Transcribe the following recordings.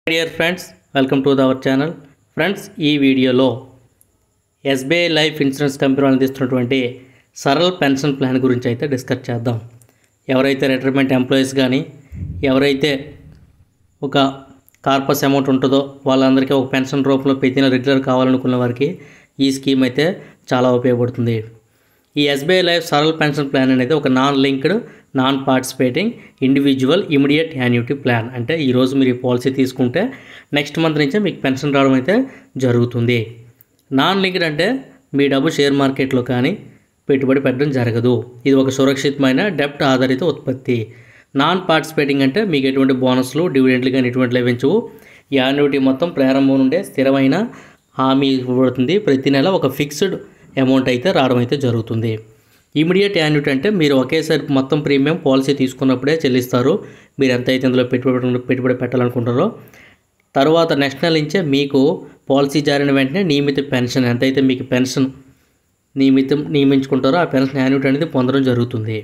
Dear friends, welcome to our channel. Friends, ఈ వీడియోలో SBI life insurance company అందిస్తున్నటువంటి Saral pension plan గురించి అయితే డిస్కస్ చేద్దాం. ఎవరైతే రిటైర్మెంట్ ఎంప్లాయీస్ కానీ ఎవరైతే ఒక కార్పస్ అమౌంట్ ఉంటుందో వాళ్ళందరికీ ఒక పెన్షన్ రూపంలో ప్రతి నెల రెగ్యులర్ కావాలనుకున్న వారికి ఈ స్కీమ్ అయితే చాలా ఉపయోగపడుతుంది. ఈ SBI life Saral pension plan అనేది ఒక non linked non participating individual immediate annuity plan. అంటే ఈరోజు మీరు ఈ పాలసీ తీసుకుంటే నెక్స్ట్ మంత్ నుంచే మీకు పెన్షన్ రావడం అయితే జరుగుతుంది. నాన్ లింక్డ్ అంటే మీ డబ్బు షేర్ మార్కెట్లో కానీ పెట్టుబడి పెట్టడం జరగదు. ఇది ఒక సురక్షితమైన డెబ్ట్ ఆధారిత ఉత్పత్తి. నాన్ పార్టిసిపేటింగ్ అంటే మీకు ఎటువంటి బోనస్లు డివిడెంట్లు కానీ ఎటువంటి లభించవు. ఈ యాన్యుటీ మొత్తం ప్రారంభం నుండే స్థిరమైన హామీ ఇవ్వబడుతుంది. ప్రతి నెల ఒక ఫిక్స్డ్ అమౌంట్ అయితే రావడం అయితే జరుగుతుంది. ఇమీడియట్ యాన్యుటీ అంటే మీరు ఒకేసారి మొత్తం ప్రీమియం పాలసీ తీసుకున్నప్పుడే చెల్లిస్తారు. మీరు ఎంత అయితే ఇందులో పెట్టుబడి పెట్టాలనుకుంటారో తర్వాత నెక్స్ట్ నెల నుంచే మీకు పాలసీ జారిన వెంటనే నియమిత పెన్షన్ ఎంతైతే మీకు పెన్షన్ నియమించుకుంటారో ఆ పెన్షన్ యాన్యుటీ అనేది పొందడం జరుగుతుంది.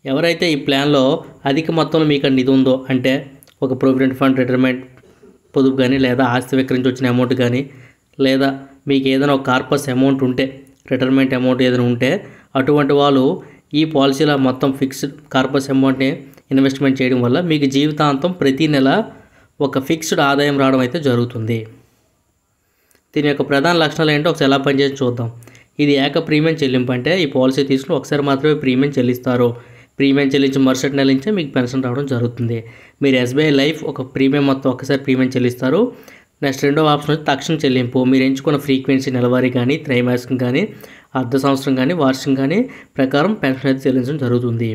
ఎవరైతే ఈ ప్లాన్లో అధిక మొత్తంలో మీకు నిధి ఉందో అంటే ఒక ప్రొవిడెంట్ ఫండ్ రిటైర్మెంట్ పొదుపు కానీ లేదా ఆస్తి విక్రయించి వచ్చిన అమౌంట్ కానీ లేదా మీకు ఏదైనా ఒక కార్పస్ అమౌంట్ ఉంటే రిటైర్మెంట్ అమౌంట్ ఏదైనా ఉంటే అటువంటి వాళ్ళు ఈ పాలసీలో మొత్తం ఫిక్స్డ్ కార్పస్ అమౌంట్ని ఇన్వెస్ట్మెంట్ చేయడం వల్ల మీకు జీవితాంతం ప్రతి నెల ఒక ఫిక్స్డ్ ఆదాయం రావడం అయితే జరుగుతుంది. దీని యొక్క ప్రధాన లక్షణాలు ఏంటో ఒకసారి ఎలా పనిచేసి చూద్దాం. ఇది ఏక ప్రీమియం చెల్లింపు అంటే ఈ పాలసీ తీసుకుని ఒకసారి మాత్రమే ప్రీమియం చెల్లిస్తారు. ప్రీమియం చెల్లించి మరుసటి నెల నుంచే మీకు పెన్షన్ రావడం జరుగుతుంది. మీరు ఎస్బీఐ లైఫ్ ఒక ప్రీమియం మొత్తం ఒకసారి ప్రీమియం చెల్లిస్తారు. నెక్స్ట్ రెండవ ఆప్షన్ వచ్చి తక్షణ చెల్లింపు. మీరు ఎంచుకున్న ఫ్రీక్వెన్సీ నెలవారీ కానీ త్రైమాసికం కానీ అర్ధ సంవత్సరం కానీ వార్షికం కానీ ప్రకారం పెన్షన్ అయితే చెల్లించడం జరుగుతుంది.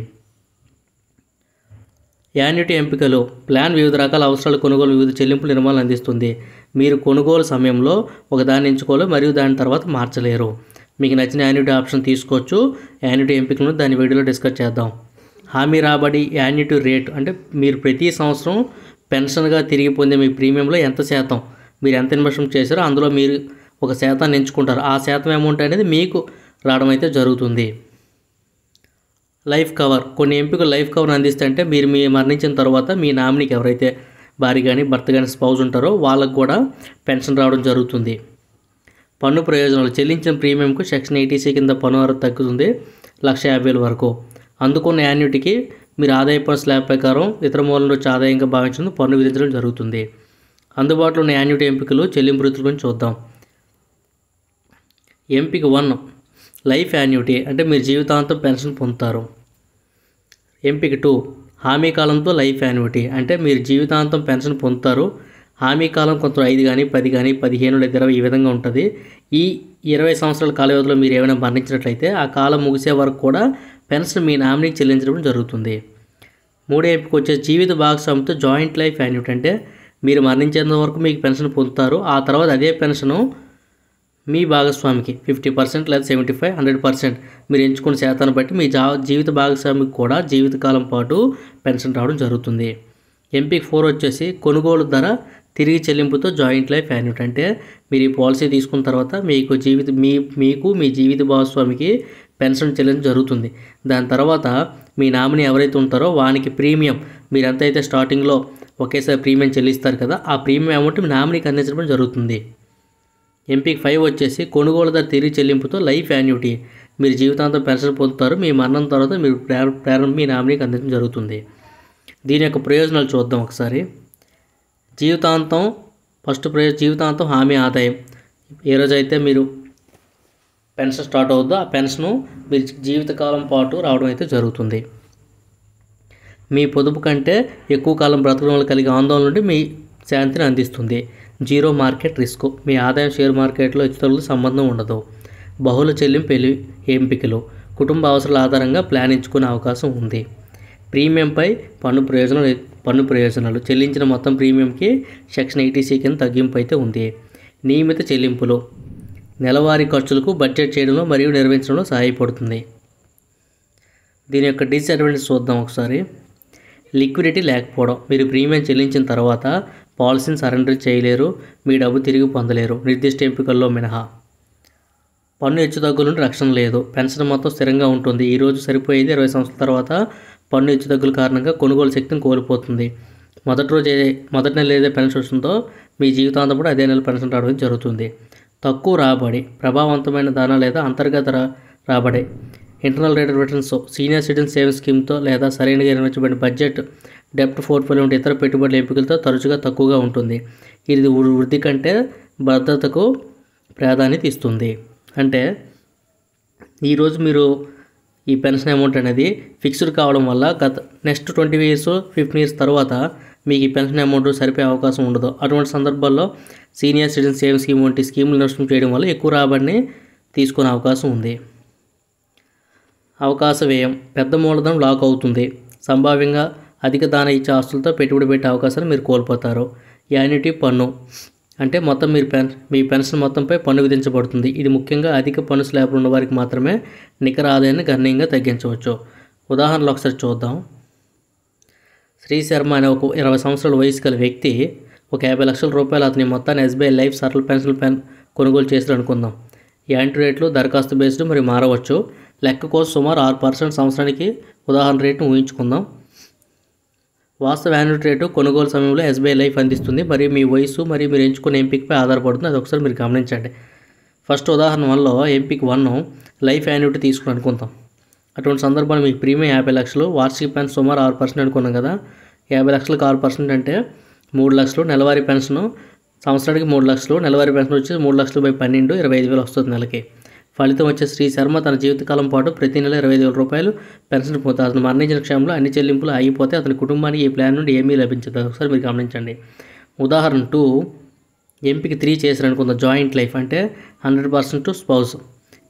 యాన్యుటీ ఎంపికలు ప్లాన్ వివిధ రకాల అవసరాలు కొనుగోలు వివిధ చెల్లింపుల నిర్మాణాలు అందిస్తుంది. మీరు కొనుగోలు సమయంలో ఒకదాన్ని ఎంచుకోవాలి మరియు దాని తర్వాత మార్చలేరు. మీకు నచ్చిన యాన్యుటీ ఆప్షన్ తీసుకోవచ్చు. యాన్యుటీ ఎంపికలను దాని వీడియోలో డిస్కస్ చేద్దాం. హామీ రాబడి యాన్యుటీ రేట్ అంటే మీరు ప్రతి సంవత్సరం పెన్షన్గా తిరిగి పొందే మీ ప్రీమియంలో ఎంత శాతం మీరు ఎంత ఇన్వెస్ట్మెంట్ చేశారో అందులో మీరు ఒక శాతాన్ని ఎంచుకుంటారు. ఆ శాతం అమౌంట్ అనేది మీకు రావడం అయితే జరుగుతుంది. లైఫ్ కవర్ కొన్ని ఎంపికలు లైఫ్ కవర్ అందిస్తుంటే మీరు మరణించిన తర్వాత మీ నామినీకి ఎవరైతే భార్య కానీ భర్త కానీ స్పౌజ్ ఉంటారో వాళ్ళకు కూడా పెన్షన్ రావడం జరుగుతుంది. పన్ను ప్రయోజనాలు చెల్లించిన ప్రీమియంకు సెక్షన్ 80C కింద పన్ను వారు తగ్గుతుంది 1,50,000 వరకు. అందుకున్న యాన్యుటీకి మీరు ఆదాయ పన్ను స్లాబ్ ప్రకారం ఇతర మూలం నుంచి ఆదాయంగా భావించడం పన్ను విధించడం జరుగుతుంది. అందుబాటులో ఉన్న యాన్యుటీ ఎంపికలు చెల్లింపు రీతుల గురించి చూద్దాం. ఎంపిక 1 లైఫ్ యాన్యుటీ అంటే మీరు జీవితాంతం పెన్షన్ పొందుతారు. ఎంపిక 2 హామీ కాలంతో లైఫ్ యాన్యుటీ అంటే మీరు జీవితాంతం పెన్షన్ పొందుతారు. హామీ కాలం కొంత 5 కానీ 10 కానీ 15 లేదా 20 ఈ విధంగా ఉంటుంది. ఈ 20 సంవత్సరాల కాల వ్యవధిలో మీరు ఏమైనా మరణించినట్లయితే ఆ కాలం ముగిసే వరకు కూడా పెన్షన్ మీ నామినీకి చెల్లించడం జరుగుతుంది. 3 ఎంపిక వచ్చే జీవిత భాగస్వామితో జాయింట్ లైఫ్ యాన్యుటీ అంటే మీరు మరణించేంత వరకు మీకు పెన్షన్ పొందుతారు. ఆ తర్వాత అదే పెన్షను మీ భాగస్వామికి 50% లేదా 75, 100% మీరు ఎంచుకున్న శాతాన్ని బట్టి మీ జీవిత భాగస్వామికి కూడా జీవితకాలం పాటు పెన్షన్ రావడం జరుగుతుంది. ఎంపిక 4 వచ్చేసి కొనుగోలు ధర తిరిగి చెల్లింపుతో జాయింట్ లైఫ్ యాన్యుటీ అంటే మీరు ఈ పాలసీ తీసుకున్న తర్వాత మీకు మీ జీవిత భాగస్వామికి పెన్షన్ చెల్లించడం జరుగుతుంది. దాని తర్వాత మీ నామినీ ఎవరైతే ఉంటారో వానికి ప్రీమియం మీరు ఎంతైతే స్టార్టింగ్లో ఒకేసారి ప్రీమియం చెల్లిస్తారు కదా ఆ ప్రీమియం అమౌంట్ మీ నామినీకి అందించడం జరుగుతుంది. ఎంపిక 5 వచ్చేసి కొనుగోలు ధర తిరిగి చెల్లింపుతో లైఫ్ యాన్యుటీ మీరు జీవితాంతం పెన్షన్ పొందుతారు. మీ మరణం తర్వాత మీరు మీ నామినీకి అందించడం జరుగుతుంది. దీని యొక్క ప్రయోజనాలు చూద్దాం ఒకసారి. జీవితాంతం జీవితాంతం హామీ ఆదాయం ఏ రోజైతే మీరు పెన్షన్ స్టార్ట్ అవుద్దో ఆ పెన్షను మీరు జీవితకాలం పాటు రావడం అయితే జరుగుతుంది. మీ పొదుపు కంటే ఎక్కువ కాలం బ్రతకడం వల్ల కలిగే ఆందోళన నుండి మీ శాంతిని అందిస్తుంది. జీరో మార్కెట్ రిస్క్ మీ ఆదాయం షేర్ మార్కెట్లో ఇతరులతో సంబంధం ఉండదు. బహుళ చెల్లింపు ఎంపికలు కుటుంబ అవసరాల ఆధారంగా ప్లాన్ ఎంచుకునే అవకాశం ఉంది. ప్రీమియంపై పన్ను ప్రయోజనాలు చెల్లించిన మొత్తం ప్రీమియంకి సెక్షన్ 80C కింద తగ్గింపు అయితే ఉంది. నియమిత చెల్లింపులు నెలవారీ ఖర్చులకు బడ్జెట్ చేయడంలో మరియు నిర్వహించడంలో సహాయపడుతుంది. దీని యొక్క డిసడ్వాంటేజ్ చూద్దాం ఒకసారి. లిక్విడిటీ లేకపోవడం మీరు ప్రీమియం చెల్లించిన తర్వాత పాలసీని సరెండర్ చేయలేరు. మీ డబ్బు తిరిగి పొందలేరు నిర్దిష్ట ఎంపికల్లో మినహా. పన్ను హెచ్చుతగ్గుల నుండి రక్షణ లేదు. పెన్షన్ మొత్తం స్థిరంగా ఉంటుంది. ఈరోజు సరిపోయేది 20 సంవత్సరాల తర్వాత పన్ను హెచ్చుతగ్గుల కారణంగా కొనుగోలు శక్తిని కోల్పోతుంది. మొదటి నెల ఏదైతే పెన్షన్ వస్తుందో మీ జీవితాంతం కూడా అదే నెల పెన్షన్ రావడం జరుగుతుంది. తక్కువ రాబడి, ప్రభావవంతమైన ధన లేదా అంతర్గత రాబడి, internal rate of returns, senior citizen saving స్కీమ్తో లేదా సరైనగా నిర్వహించబడిన బడ్జెట్, డెప్ట్ పోర్ట్ఫోలియో వంటి ఇతర పెట్టుబడుల ఎంపికలతో తరచుగా తక్కువగా ఉంటుంది. ఇది వృద్ధి కంటే భద్రతకు ప్రాధాన్యత ఇస్తుంది. అంటే ఈరోజు మీరు ఈ పెన్షన్ అమౌంట్ అనేది ఫిక్స్డ్ కావడం వల్ల నెక్స్ట్ 20 years 15 years తర్వాత మీకు ఈ పెన్షన్ అమౌంట్ సరిపోయే అవకాశం ఉండదు. అటువంటి సందర్భాల్లో సీనియర్ సిటిజన్ సేవింగ్ స్కీమ్ వంటి స్కీములు ఇన్వెస్ట్మెంట్ చేయడం వల్ల ఎక్కువ రాబడిని తీసుకునే అవకాశం ఉంది. అవకాశ వ్యయం, పెద్ద మూలధనం లాక్ అవుతుంది. సంభావ్యంగా అధిక దాన ఇచ్చే ఆస్తులతో పెట్టుబడి పెట్టే అవకాశాలు మీరు కోల్పోతారు. యాన్యుటీ పన్ను అంటే మొత్తం మీ పెన్షన్ మొత్తంపై పన్ను విధించబడుతుంది. ఇది ముఖ్యంగా అధిక పన్ను స్లాబ్లు ఉన్న వారికి మాత్రమే నికర ఆదాయాన్ని గణనీయంగా తగ్గించవచ్చు. ఉదాహరణలు ఒకసారి చూద్దాం. శ్రీ శర్మ అనే ఒక 20 సంవత్సరాల వయసు గల వ్యక్తి ఒక 50 లక్షల రూపాయలు అతని మొత్తాన్ని ఎస్బీఐ లైఫ్ సరళ పెన్షన్ కొనుగోలు చేశారు అనుకుందాం. యాంటీ రేట్లు దరఖాస్తు బేస్డ్ మరి మారవచ్చు. లెక్క కోసం సుమారు 6% సంవత్సరానికి ఉదాహరణ రేటును ఊహించుకుందాం. వాస్తవ యాన్యుటీ రేటు కొనుగోలు సమయంలో ఎస్బీఐ లైఫ్ అందిస్తుంది మరియు మీ వయసు మరియు మీరు ఎంచుకునే ఎంపికపై ఆధారపడుతుంది. అది ఒకసారి మీరు గమనించండి. ఫస్ట్ ఉదాహరణ 1లో ఎంపిక 1 లైఫ్ యాన్యుటీ తీసుకుని అనుకుందాం. అటువంటి సందర్భాలు మీకు ప్రీమియం 50 లక్షలు, వార్షిక పెన్షన్ సుమారు 6% అనుకున్నాం కదా. 50 లక్షలకు 6% అంటే 3 లక్షలు. నెలవారీ పెన్షన్ సంవత్సరానికి 3 లక్షలు. నెలవారీ పెన్షన్ వచ్చి 3 లక్షలు బై 12 25,000 వస్తుంది నెలకి. ఫలితం వచ్చే శ్రీ శర్మ తన జీవితకాలం పాటు ప్రతి నెల 25,000 రూపాయలు పెన్షన్ పొందుతారు. అతను మరణించిన క్షణంలో అన్ని చెల్లింపులు ఆగిపోతే అతని కుటుంబానికి ఈ ప్లాన్ నుండి ఏమీ లభించదు. ఒకసారి మీరు గమనించండి. ఉదాహరణ 2 ఎంపిక 3 చేశారు అనుకుందాం. జాయింట్ లైఫ్ అంటే 100% స్పౌస్.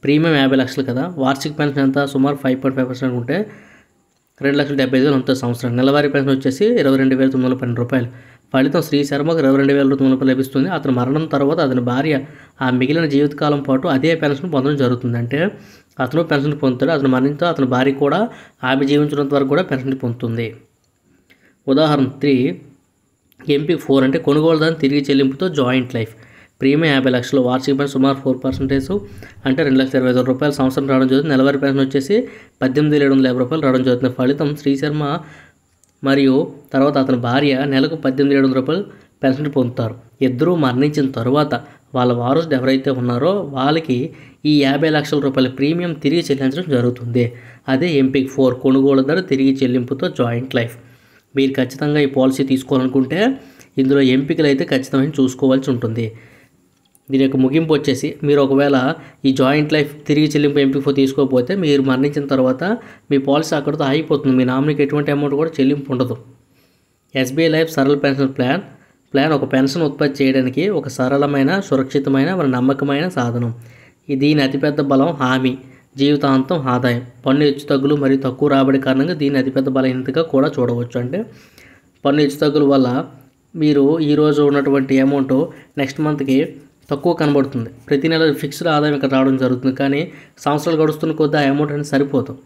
ప్రీమియం 50 లక్షలు కదా. వార్షిక పెన్షన్ ఎంత సుమారు 5.5% ఉంటే 2,70,000 ఉంటుంది సంవత్సరం. నెలవారీ పెన్షన్ వచ్చేసి 22,912 రూపాయలు. ఫలితం శ్రీ శర్మకు 22,912 రూపాయలు లభిస్తుంది. అతని మరణం తర్వాత అతని భార్య ఆ మిగిలిన జీవితకాలం పాటు అదే పెన్షన్ పొందడం జరుగుతుంది. అంటే అతను పెన్షన్ పొందుతాడు. అతను మరణంతో అతని భార్య కూడా ఆమె జీవించినంత వరకు కూడా పెన్షన్ పొందుతుంది. ఉదాహరణ 3 ఎంపిక 4 అంటే కొనుగోలుదారు తిరిగి చెల్లింపుతో జాయింట్ లైఫ్. ప్రీమియం 50 లక్షలు, వార్షిక పెన్షన్ సుమారు 4% అంటే 2,20,000 రూపాయలు సంవత్సరం రావడం జరుగుతుంది. నెలవారీ పెన్షన్ వచ్చేసి 18,750 రూపాయలు రావడం జరుగుతుంది. ఫలితం శ్రీ శర్మ మరియు తర్వాత అతని భార్య నెలకు 18,700 రూపాయలు పెన్షన్ పొందుతారు. ఇద్దరూ మరణించిన తర్వాత వాళ్ళ వారసులు ఎవరైతే ఉన్నారో వాళ్ళకి ఈ 50 లక్షల రూపాయల ప్రీమియం తిరిగి చెల్లించడం జరుగుతుంది. అదే ఎంపిక 4 కొనుగోలుదారు తిరిగి చెల్లింపుతో జాయింట్ లైఫ్. మీరు ఖచ్చితంగా ఈ పాలసీ తీసుకోవాలనుకుంటే ఇందులో ఎంపికలు అయితే ఖచ్చితమైన చూసుకోవాల్సి ఉంటుంది. దీని యొక్క ముగింపు వచ్చేసి మీరు ఒకవేళ ఈ జాయింట్ లైఫ్ తిరిగి చెల్లింపు ఎంపిక తీసుకోకపోతే మీరు మరణించిన తర్వాత మీ పాలసీ అక్కడితో ఆగిపోతుంది. మీ నామినీకి ఎటువంటి అమౌంట్ కూడా చెల్లింపు ఉండదు. ఎస్బీఐ లైఫ్ సరళ పెన్షన్ ప్లాన్ ఒక పెన్షన్ ఉత్పత్తి చేయడానికి ఒక సరళమైన, సురక్షితమైన మరియు నమ్మకమైన సాధనం. దీని అతిపెద్ద బలం హామీ జీవితాంతం ఆదాయం. పన్ను హెచ్చుతగ్గులు మరియు తక్కువ రాబడి కారణంగా దీన్ని అతిపెద్ద బలహీనతగా కూడా చూడవచ్చు. అంటే పన్ను హెచ్చుతగ్గుల వల్ల మీరు ఈరోజు ఉన్నటువంటి అమౌంట్ నెక్స్ట్ మంత్కి తక్కువ కనబడుతుంది. ప్రతి నెల ఫిక్స్డ్ ఆదాయం ఇక్కడ రావడం జరుగుతుంది. కానీ సంవత్సరాలు గడుస్తున్న కొద్దీ ఆ అమౌంట్ అనేది సరిపోతుంది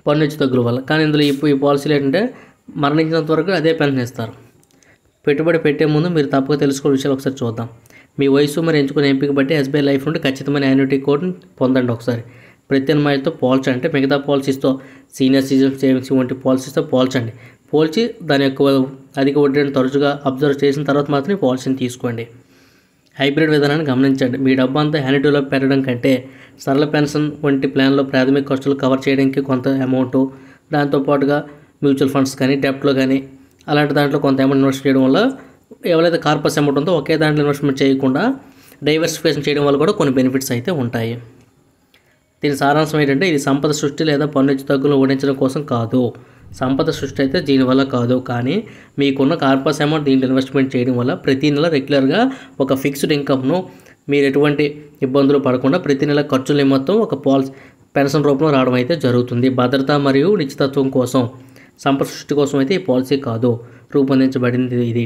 పన్ను హెచ్చుతగ్గుల వల్ల. కానీ ఇందులో ఈ పాలసీలు ఏంటంటే మరణించినంత వరకు అదే పెన్షన్ ఇస్తారు. పెట్టుబడి పెట్టే ముందు మీరు తప్పక తెలుసుకోవాల్సిన విషయాలు ఒకసారి చూద్దాం. మీ వయసు మరి ఎంచుకునే ఎంపిక బట్టి ఎస్బీఐ లైఫ్ నుండి ఖచ్చితమైన యాన్యుటీ కోడ్ని పొందండి. ఒకసారి ప్రత్యామ్నాయాలతో పోల్చండి. అంటే మిగతా పాలసీస్తో సీనియర్ సిటిజన్ సేవింగ్స్ వంటి పాలసీస్తో పోల్చి దాని యొక్క అధిక వడ్డీని తరచుగా అబ్జర్వ్ చేసిన తర్వాత మాత్రమే పాలసీని తీసుకోండి. హైబ్రిడ్ విధానాన్ని గమనించండి. మీ డబ్బు అంతా యాన్యుటీలో పెట్టడం కంటే సరళ పెన్షన్ వంటి ప్లాన్లో ప్రాథమిక ఖర్చులు కవర్ చేయడానికి కొంత అమౌంట్, దాంతోపాటుగా మ్యూచువల్ ఫండ్స్ కానీ డెప్ట్లో కానీ అలాంటి దాంట్లో కొంత అమౌంట్ ఇన్వెస్ట్ చేయడం వల్ల ఎవరైతే కార్పస్ అమౌంట్ ఉందో ఒకే దాంట్లో ఇన్వెస్ట్మెంట్ చేయకుండా డైవర్సిఫికేషన్ చేయడం వల్ల కూడా కొన్ని బెనిఫిట్స్ అయితే ఉంటాయి. దీని సారాంశం ఏంటంటే ఇది సంపద సృష్టి లేదా పన్ను హెచ్చుతగ్గులను ఓడించడం కోసం కాదు. సంపద సృష్టి అయితే దీనివల్ల కాదు. కానీ మీకున్న కార్పస్ అమౌంట్ దీంట్లో ఇన్వెస్ట్మెంట్ చేయడం వల్ల ప్రతి నెల రెగ్యులర్గా ఒక ఫిక్స్డ్ ఇన్కమ్ను మీరు ఎటువంటి ఇబ్బందులు పడకుండా ప్రతి నెల ఖర్చుల మొత్తం ఒక పెన్షన్ రూపంలో రావడం అయితే జరుగుతుంది. భద్రత మరియు నిశ్చితత్వం కోసం, సంపద సృష్టి కోసం అయితే ఈ పాలసీ కాదు రూపొందించబడింది. ఇది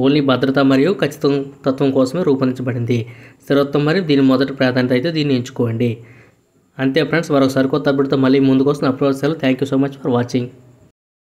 ఓన్లీ భద్రత మరియు ఖచ్చితత్వం కోసమే రూపొందించబడింది. స్థిరత్వం మరియు దీని మొదటి ప్రాధాన్యత అయితే దీన్ని ఎంచుకోండి. అంతే ఫ్రెండ్స్, మరొక సరికొత్త అప్డేట్తో మళ్ళీ ముందుకు వస్తున్న upload. Thank you so much for watching.